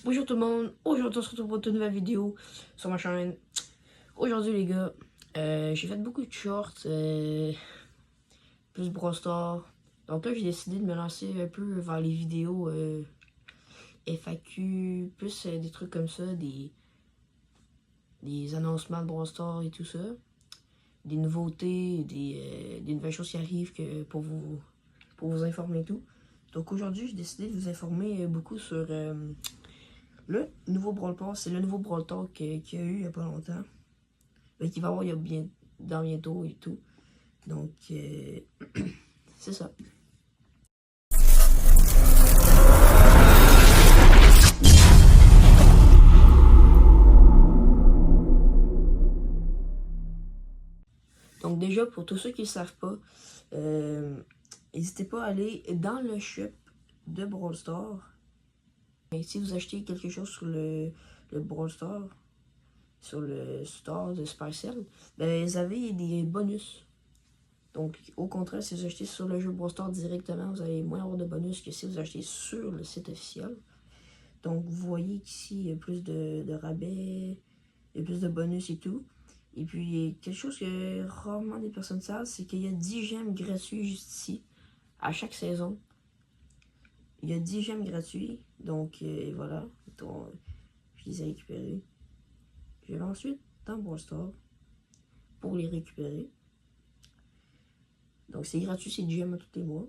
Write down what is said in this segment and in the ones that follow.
Bonjour tout le monde, aujourd'hui on se retrouve pour une nouvelle vidéo sur ma chaîne. Aujourd'hui les gars, j'ai fait beaucoup de shorts, plus Brawl Stars. Donc là j'ai décidé de me lancer un peu vers les vidéos FAQ, plus des trucs comme ça, des annoncements de Brawl Stars et tout ça. Des nouveautés, des nouvelles choses qui arrivent pour vous informer et tout. Donc aujourd'hui j'ai décidé de vous informer beaucoup sur le nouveau Brawl Pass. C'est le nouveau Brawl Talk qu'il y a eu il n'y a pas longtemps. Mais qu'il va y avoir dans bientôt et tout. Donc, c'est ça. Donc déjà, pour tous ceux qui ne savent pas, n'hésitez pas à aller dans le shop de Brawl Stars. Et si vous achetez quelque chose sur le Brawl Stars, sur le store de Supercell, ben, vous avez des bonus. Donc, au contraire, si vous achetez sur le jeu Brawl Stars directement, vous allez moins avoir de bonus que si vous achetez sur le site officiel. Donc, vous voyez qu'ici, il y a plus de rabais, il y a plus de bonus et tout. Et puis, quelque chose que rarement des personnes savent, c'est qu'il y a 10 gemmes gratuits juste ici, à chaque saison. Il y a 10 gemmes gratuits, donc voilà. Donc, je les ai récupérés. Je vais ensuite dans Brawl Stars pour les récupérer. Donc, c'est gratuit, c'est 10 gemmes à tous les mois.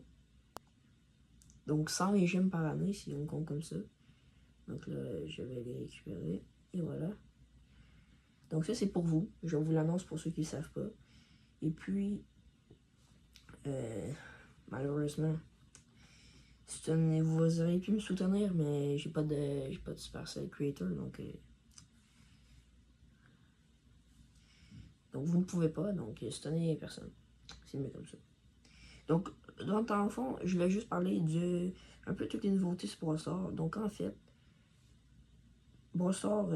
Donc, 120 gemmes par année, si on compte comme ça. Donc là, je vais les récupérer. Et voilà. Donc ça, c'est pour vous. Je vous l'annonce pour ceux qui ne savent pas. Et puis, malheureusement, vous auriez pu me soutenir, mais j'ai pas de Supercell Creator, donc vous ne pouvez pas, donc soutenez personne. C'est mieux comme ça. Donc, dans le fond, je vais juste parler de un peu toutes les nouveautés sur Brawl Stars. Donc en fait, Brawl Stars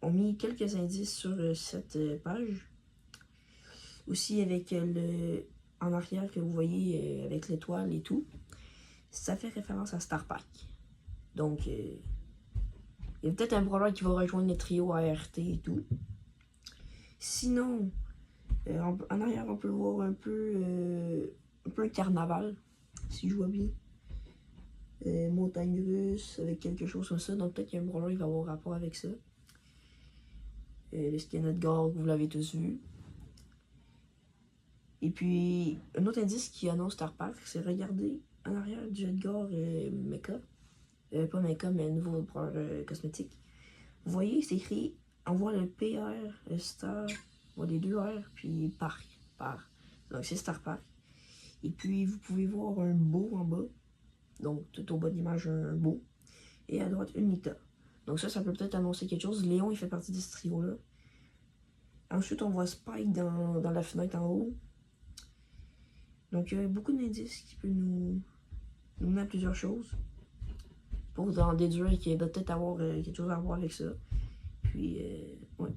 ont mis quelques indices sur cette page. Aussi avec en arrière que vous voyez avec l'étoile et tout, ça fait référence à Star Pack. Donc, il y a peut-être un brawler qui va rejoindre le trio ART et tout. Sinon, en arrière, on peut voir un peu un carnaval, si je vois bien. Montagne russe, avec quelque chose comme ça. Donc, peut-être qu'il y a un brawler qui va avoir rapport avec ça. Le skin Edgar, vous l'avez tous vu. Et puis, un autre indice qui annonce Star Pack, c'est regarder en arrière du Edgar Mecha. Pas Mecha, mais un nouveau brawler cosmétique. Vous voyez, c'est écrit, on voit le PR, le Star, on voit les deux R, puis Park. Donc, c'est Star Park. Et puis, vous pouvez voir un beau en bas. Donc, tout au bas de l'image, un beau. Et à droite, une Nita. Donc, ça peut peut-être annoncer quelque chose. Léon, il fait partie de ce trio-là. Ensuite, on voit Spike dans la fenêtre en haut. Donc, il y a beaucoup d'indices qui peuvent nous mener à plusieurs choses. Pour en déduire qu'il va peut-être avoir quelque chose à voir avec ça. Puis, ouais.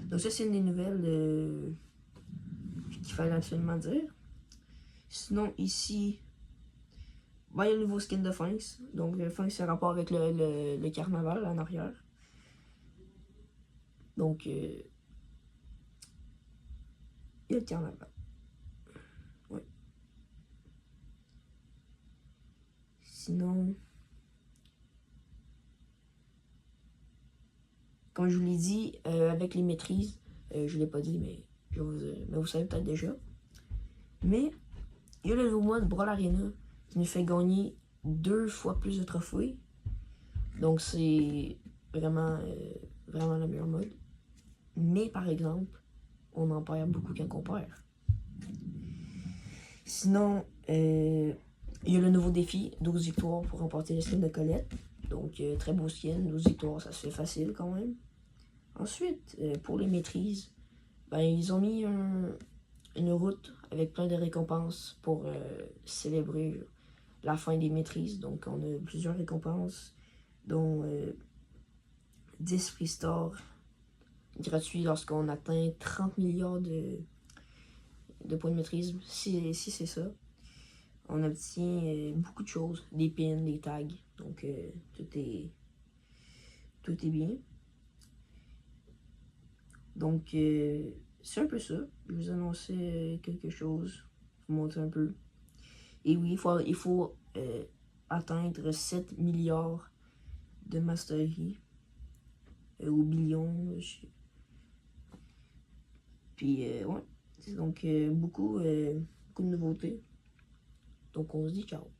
Donc, ça, c'est une des nouvelles qu'il fallait absolument dire. Sinon, ici, il y a le nouveau skin de Finks. Donc, Finks, c'est un rapport avec le carnaval en arrière. Donc, il y a le carnaval. Ouais. Sinon, comme je vous l'ai dit, avec les maîtrises, je ne l'ai pas dit, mais vous savez peut-être déjà. Mais, il y a le nouveau mode Brawl Arena qui nous fait gagner 2 fois plus de trophées. Donc, c'est vraiment le meilleur mode. Mais, par exemple, on en perd beaucoup quand on perd. Sinon, il y a le nouveau défi, 12 victoires pour remporter le skin de Colette. Donc, très beau skin, 12 victoires, ça se fait facile quand même. Ensuite, pour les maîtrises, ils ont mis une route avec plein de récompenses pour célébrer la fin des maîtrises. Donc, on a plusieurs récompenses, dont 10 Free Stars gratuits lorsqu'on atteint 30 milliards de points de maîtrise. Si c'est ça, on obtient beaucoup de choses, des pins, des tags. Donc Donc, tout est bien. Donc, c'est un peu ça. Je vous annonçais quelque chose, vous montrer un peu. Et oui, il faut atteindre 7 milliards de mastery. Ou billions. Puis, ouais. Donc, beaucoup de nouveautés. Donc, on se dit ciao.